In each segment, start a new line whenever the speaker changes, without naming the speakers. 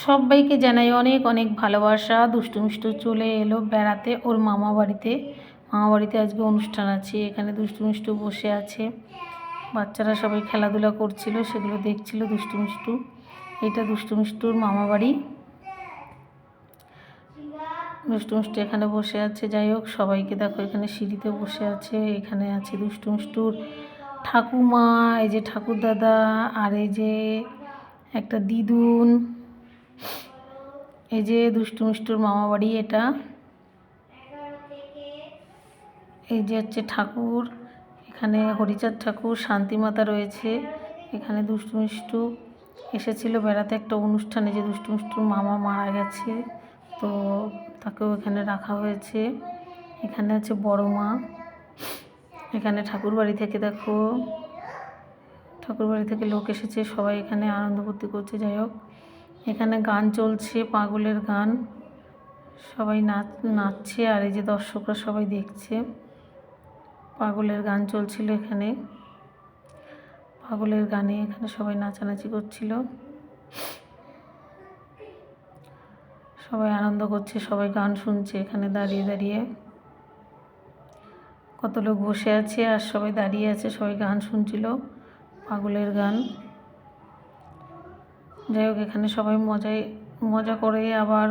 সবাইকে জানাই অনেক অনেক ভালোবাসা। দুষ্টু মিষ্টু চলে এলো বেড়াতে ওর মামা বাড়িতে। মামা বাড়িতে আজকে অনুষ্ঠান আছে, এখানে দুষ্টু মিষ্টু বসে আছে। বাচ্চারা সবাই খেলাধুলা করছিল, সেগুলো দেখছিল দুষ্টু মিষ্টু। এটা দুষ্টু মিষ্টুর মামা বাড়ি। দুষ্টু মিষ্টু এখানে বসে আছে। যাই হোক, সবাইকে দেখো এখানে সিঁড়িতে বসে আছে। এখানে আছে দুষ্টু মিষ্টুর ঠাকুমা, এই যে ঠাকুর দাদা, আর এই যে একটা দিদুন। এই যে দুষ্টু মিষ্টুর মামা বাড়ি এটা। এই যে হচ্ছে ঠাকুর, এখানে হরিচাঁদ ঠাকুর, শান্তিমাতা রয়েছে। এখানে দুষ্টু মিষ্টু এসেছিল বেড়াতে একটা অনুষ্ঠানে, যে দুষ্টু মিষ্টুর মামা মারা গেছে, তো তাকেও এখানে রাখা হয়েছে। এখানে আছে বড় মা। এখানে ঠাকুর বাড়ি থেকে দেখো, ঠাকুর বাড়ি থেকে লোক এসেছে, সবাই এখানে আনন্দ ফুর্তি করছে। যাই হোক, এখানে গান চলছে, পাগলের গান, সবাই নাচছে। আর এই যে দর্শকরা সবাই দেখছে, পাগলের গান চলছিল এখানে। পাগলের গানে এখানে সবাই নাচানাচি করছিল, সবাই আনন্দ করছে, সবাই গান শুনছে এখানে দাঁড়িয়ে দাঁড়িয়ে। কত লোক বসে আছে আর সবাই দাঁড়িয়ে আছে, সবাই গান শুনছিল পাগলের গান। যাই হোক, এখানে সবাই মজা করে আবার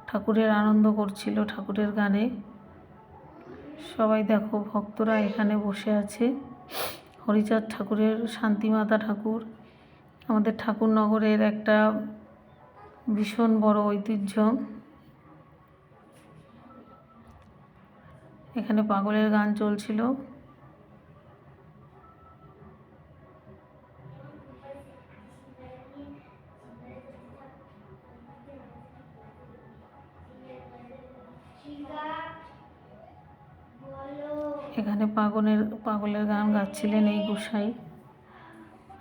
ঠাকুরের আনন্দ করছিল ঠাকুরের গানে। সবাই দেখো, ভক্তরা এখানে বসে আছে। হরিচাঁদ ঠাকুরের, শান্তিমাতা ঠাকুর আমাদের ঠাকুরনগরের একটা ভীষণ বড় ঐতিহ্য। এখানে পাগলের গান চলছিল। এখানে পাগলের গান গাচ্ছিলেন এই গোসাই,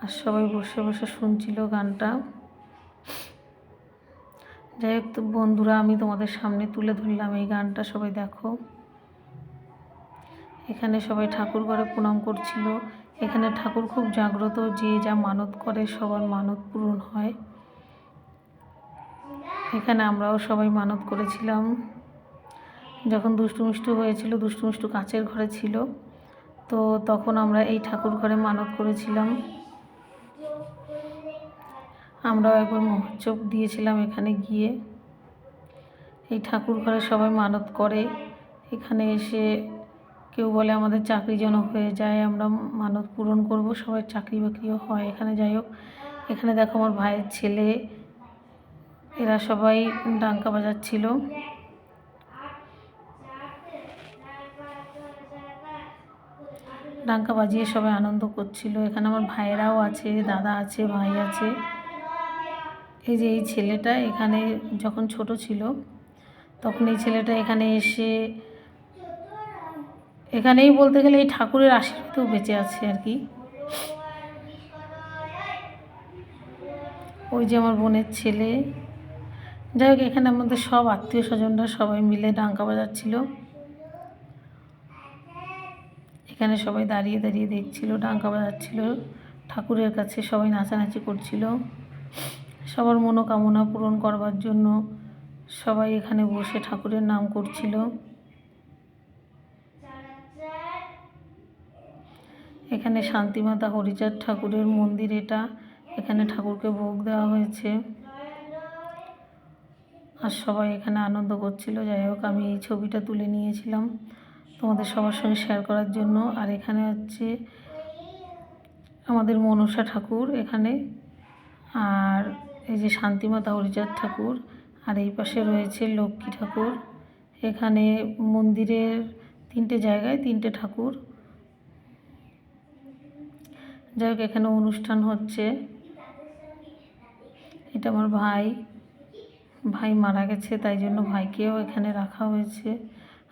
আর সবাই বসে বসে শুনছিল গানটা। যাই হোক, তো বন্ধুরা, আমি তোমাদের সামনে তুলে ধরলাম এই গানটা, সবাই দেখো। এখানে সবাই ঠাকুর ঘরে প্রণাম করছিল। এখানে ঠাকুর খুব জাগ্রত, যে যা মানত করে সবার মানত পূরণ হয়। এখানে আমরাও সবাই মানত করেছিলাম। যখন দুষ্টু মিষ্টু হয়েছিল, দুষ্টু মিষ্টু কাচের ঘরে ছিল, তো তখন আমরা এই ঠাকুর ঘরে মানত করেছিলাম। আমরাও একবার মহোৎসব দিয়েছিলাম এখানে গিয়ে। এই ঠাকুর ঘরে সবাই মানত করে। এখানে এসে কেউ বলে আমাদের চাকরি যেন হয়ে যায়, আমরা মানত পূরণ করব, সবাই চাকরি বাকরিও হয় এখানে। যাই হোক, এখানে দেখো আমার ভাইয়ের ছেলে, এরা সবাই ডাঙ্কা বাজাচ্ছিল। ডাঙ্কা বাজিয়ে সবাই আনন্দ করছিল। এখানে আমার ভাইয়েরাও আছে, দাদা আছে, ভাই আছে। এই যে এই ছেলেটা এখানে যখন ছোট ছিল, তখন এই ছেলেটা এখানে এসে, এখানেই বলতে গেলে এই ঠাকুরের আশীর্বাদেও বেঁচে আছে আর কি। ওই যে আমার বোনের ছেলে। যাই হোক, এখানে আমাদের সব আত্মীয় স্বজনরা সবাই মিলে ডাঙ্কা বাজাচ্ছিল। এখানে সবাই দাঁড়িয়ে দাঁড়িয়ে দেখছিল, ডাঙ্কা বাজাচ্ছিল ঠাকুরের কাছে, সবাই নাচানাচি করছিল সবার মনোকামনা পূরণ করবার জন্য। সবাই এখানে বসে ঠাকুরের নাম করছিল। এখানে শান্তিমাতা হরিচাঁদ ঠাকুরের মন্দির এটা। এখানে ঠাকুরকে ভোগ দেওয়া হয়েছে, আর সবাই এখানে আনন্দ করছিল। যাই হোক, আমি এই ছবিটা তুলে নিয়েছিলাম তোমাদের সবার সঙ্গে শেয়ার করার জন্য। আর এখানে হচ্ছে আমাদের মনসা ঠাকুর এখানে, আর এই যে শান্তিমাতা হরিচাঁদ ঠাকুর, আর এই পাশে রয়েছে লক্ষ্মী ঠাকুর। এখানে মন্দিরের তিনটে জায়গায় তিনটে ঠাকুর। যাই হোক, এখানে অনুষ্ঠান হচ্ছে। এটা আমার ভাই মারা গেছে, তাই জন্য ভাইকেও এখানে রাখা হয়েছে।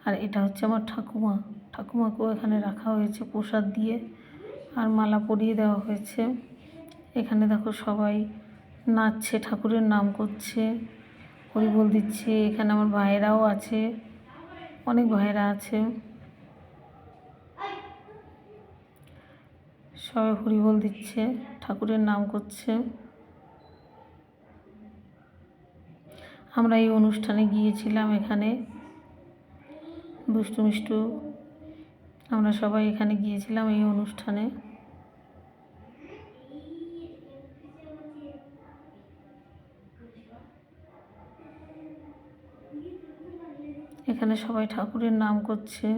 আর এটা হচ্ছে আমার ঠাকুমাকেও এখানে রাখা হয়েছে প্রসাদ দিয়ে, আর মালা পরিয়ে দেওয়া হয়েছে। এখানে দেখো সবাই নাচছে, ঠাকুরের নাম করছে, হরিবোল দিচ্ছে। এখানে আমার ভাইয়েরাও আছে, অনেক ভাইয়েরা আছে, সবাই হরিবোল দিচ্ছে, ঠাকুরের নাম করছে। আমরা এই অনুষ্ঠানে গিয়েছিলাম। এখানে দুষ্টু মিষ্টু আমরা সবাই এখানে গিয়েছিলাম এই অনুষ্ঠানে। এখানে সবাই ঠাকুরের নাম করছে,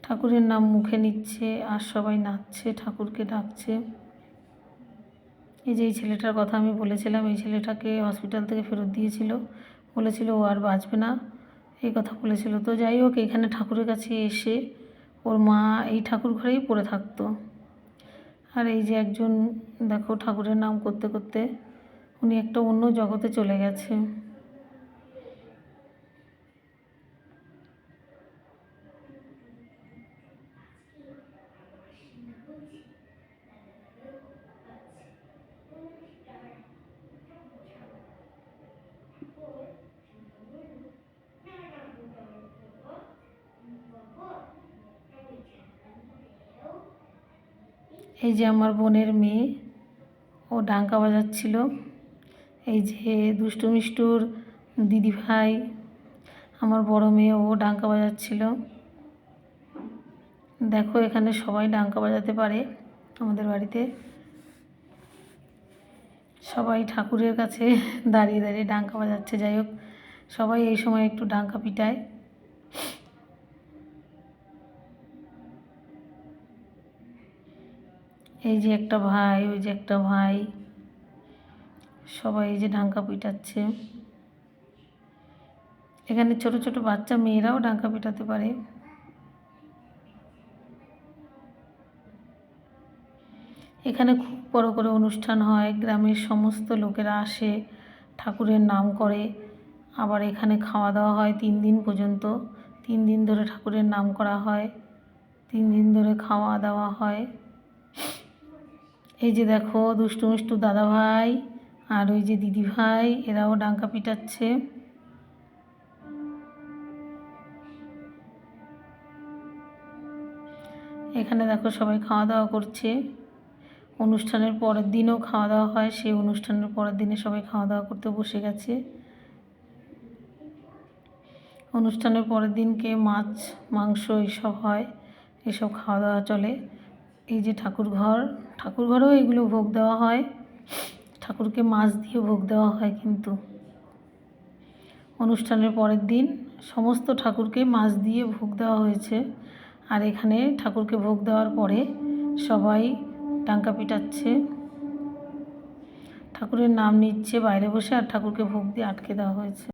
ঠাকুরের নাম মুখে নিচ্ছে আর সবাই নাচছে, ঠাকুরকে ডাকছে। এই যে এই ছেলেটার কথা আমি বলেছিলাম, এই ছেলেটাকে হসপিটাল থেকে ফেরত দিয়েছিল, বলেছিল ও আর বাঁচবে না, এই কথা বলেছিল। তো যাই হোক, এখানে ঠাকুরের কাছে এসে ওর মা এই ঠাকুর ঘরেই পড়ে থাকতো। আর এই যে একজন দেখো ঠাকুরের নাম করতে করতে উনি একটা অন্য জগতে চলে গেছে। এই যে আমার বোনের মেয়ে, ও ডাঙ্কা বাজাচ্ছিল। এই যে দুষ্টু মিষ্টুর দিদিভাই, আমার বড় মেয়ে, ও ডাঙ্কা বাজাচ্ছিল। দেখো এখানে সবাই ডাঙ্কা বাজাতে পারে আমাদের বাড়িতে। সবাই ঠাকুরের কাছে দাঁড়িয়ে দাঁড়িয়ে ডাঙ্কা বাজাচ্ছে। যাই হোক, সবাই এই সময় একটু ডাঙ্কা পিটায়। এই যে একটা ভাই, ওই যে একটা ভাই, সবাই এই যে ডাঙ্কা পিটাচ্ছে। এখানে ছোট ছোট বাচ্চা মেয়েরাও ডাঙ্কা পিটাতে পারে। এখানে খুব বড় করে অনুষ্ঠান হয়, গ্রামের সমস্ত লোকেরা আসে, ঠাকুরের নাম করে। আবার এখানে খাওয়া দাওয়া হয় 3 দিন পর্যন্ত। 3 দিন ধরে ঠাকুরের নাম করা হয়, 3 দিন ধরে খাওয়া দাওয়া হয়। এই যে দেখো দুষ্টু মিষ্টু দাদা ভাই আর ওই যে দিদি ভাই, এরাও ডাঙ্কা পিটাচ্ছে। এখানে দেখো সবাই খাওয়া দাওয়া করছে। অনুষ্ঠানের পরের দিনও খাওয়া দাওয়া হয়, সেই অনুষ্ঠানের পরের দিনে সবাই খাওয়া দাওয়া করতে বসে গেছে। অনুষ্ঠানের পরের দিনকে মাছ মাংস এইসব হয়, এসব খাওয়া দাওয়া চলে। এই যে ঠাকুর ঘরেও এগুলো ভোগ দেওয়া হয়, ঠাকুরকে মাছ দিয়ে ভোগ দেওয়া হয়। কিন্তু অনুষ্ঠানের পরের দিন সমস্ত ঠাকুরকে মাছ দিয়ে ভোগ দেওয়া হয়েছে। আর এখানে ঠাকুরকে ভোগ দেওয়ার পরে সবাই ডাঙ্কা পিটাচ্ছে, ঠাকুরের নাম নিচ্ছে বাইরে বসে, আর ঠাকুরকে ভোগ দিয়ে আটকে দেওয়া হয়েছে।